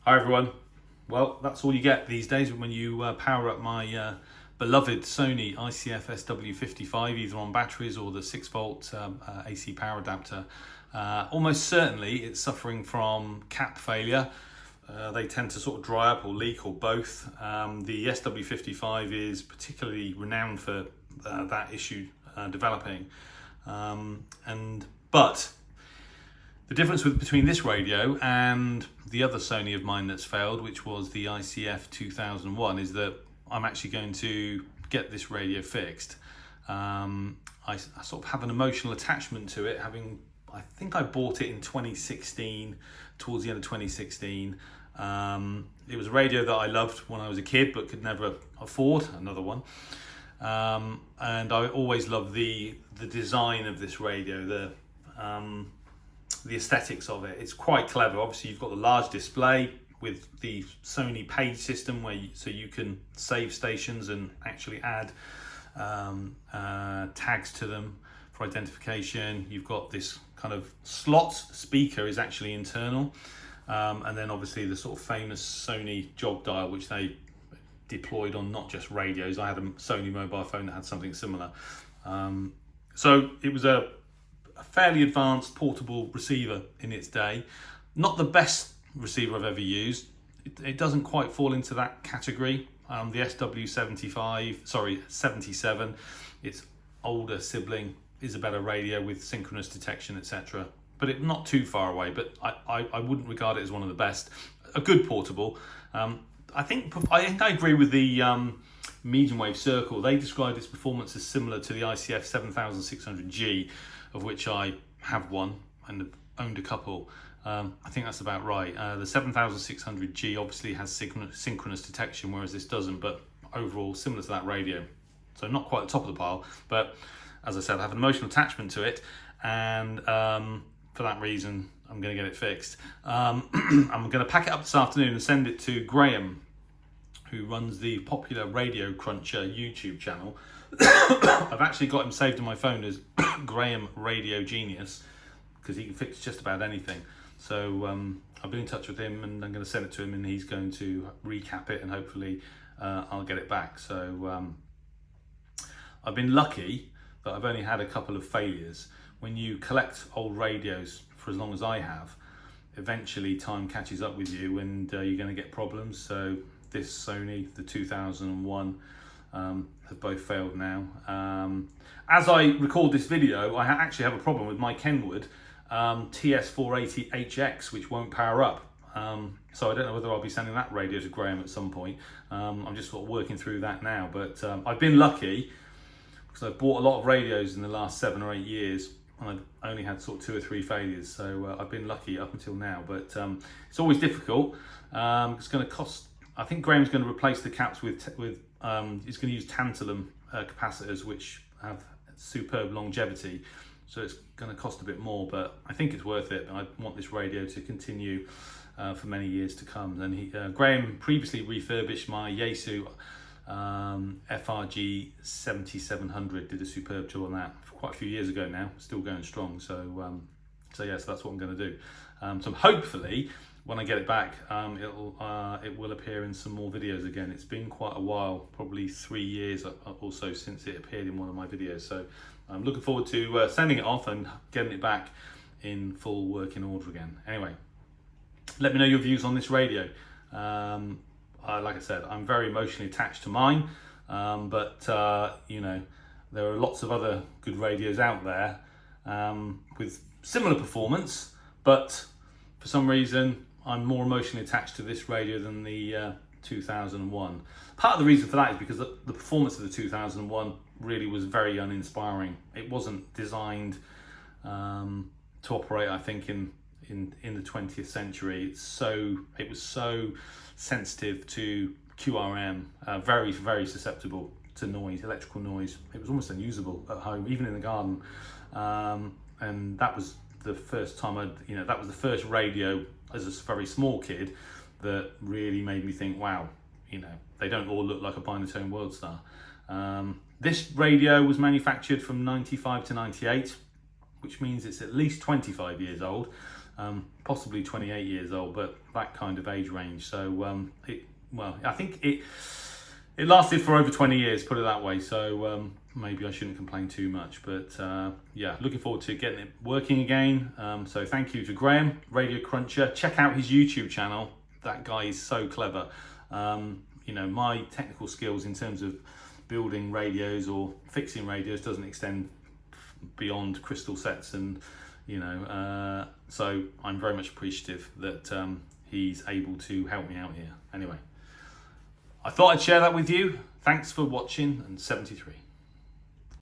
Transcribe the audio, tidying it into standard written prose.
Hi everyone. Well, that's all you get these days when you power up my beloved Sony ICF-SW55, either on batteries or the 6-volt AC power adapter. Almost certainly it's suffering from cap failure. They tend to sort of dry up or leak or both. The SW55 is particularly renowned for that issue developing. But the difference between this radio and the other Sony of mine that's failed, which was the ICF-2001, is that I'm actually going to get this radio fixed. I sort of have an emotional attachment to it, I think I bought it in 2016, towards the end of 2016. It was a radio that I loved when I was a kid, but could never afford another one. And I always loved the design of this radio, the aesthetics of it. It's quite clever. Obviously, you've got the large display with the Sony page system so you can save stations and actually add tags to them for identification. You've got this kind of slot speaker is actually internal, and then obviously the sort of famous Sony jog dial, which they deployed on not just radios. I had a Sony mobile phone that had something similar. So it was a fairly advanced portable receiver in its day. Not the best receiver I've ever used. It doesn't quite fall into that category. The SW77, its older sibling, is a better radio with synchronous detection, etc. But it's not too far away, but I wouldn't regard it as one of the best. A good portable. I think I agree with the medium wave circle. They described its performance as similar to the ICF-7600G, of which I have one and have owned a couple. I think that's about right. The 7600G obviously has synchronous detection, whereas this doesn't, but overall similar to that radio. So not quite at the top of the pile, but as I said, I have an emotional attachment to it, and for that reason, I'm going to get it fixed. I'm going to pack it up this afternoon and send it to Graham, who runs the popular Radio Cruncher YouTube channel. I've actually got him saved in my phone as Graham Radio Genius, because he can fix just about anything. So I've been in touch with him, and I'm going to send it to him, and he's going to recap it, and hopefully I'll get it back. So I've been lucky that I've only had a couple of failures. When you collect old radios for as long as I have, eventually time catches up with you, and you're going to get problems. So this Sony, the 2001, have both failed now. As I record this video, I actually have a problem with my Kenwood TS480HX, which won't power up. So I don't know whether I'll be sending that radio to Graham at some point. I'm just sort of working through that now, but I've been lucky because I've bought a lot of radios in the last 7 or 8 years, and I've only had sort of 2 or 3 failures. So I've been lucky up until now, but it's always difficult. It's going to cost. I think Graham's going to replace the caps with he's going to use tantalum capacitors, which have superb longevity. So it's going to cost a bit more, but I think it's worth it. I want this radio to continue for many years to come. And Graham previously refurbished my Yaesu FRG 7700, did a superb job on that quite a few years ago now, still going strong. So yes, that's what I'm going to do. So hopefully, when I get it back, it will appear in some more videos again. It's been quite a while, probably 3 years or so since it appeared in one of my videos. So I'm looking forward to sending it off and getting it back in full working order again. Anyway, let me know your views on this radio. Like I said, I'm very emotionally attached to mine, but you know, there are lots of other good radios out there with similar performance, but for some reason I'm more emotionally attached to this radio than the 2001. Part of the reason for that is because the performance of the 2001 really was very uninspiring. It wasn't designed to operate, I think, in the 20th century. It was so sensitive to QRM, very, very susceptible to noise, electrical noise. It was almost unusable at home, even in the garden. And that was the first time that was the first radio as a very small kid that really made me think, wow, they don't all look like a Binatone World Star. This radio was manufactured from 95 to 98, which means it's at least 25 years old. possibly 28 years old, but that kind of age range. So I think it lasted for over 20 years, put it that way. So maybe I shouldn't complain too much, but yeah, looking forward to getting it working again. So thank you to Graham, Radio Cruncher. Check out his YouTube channel. That guy is so clever. You know, my technical skills in terms of building radios or fixing radios doesn't extend beyond crystal sets, and you know, so I'm very much appreciative that he's able to help me out here. Anyway, I thought I'd share that with you. Thanks for watching, and 73.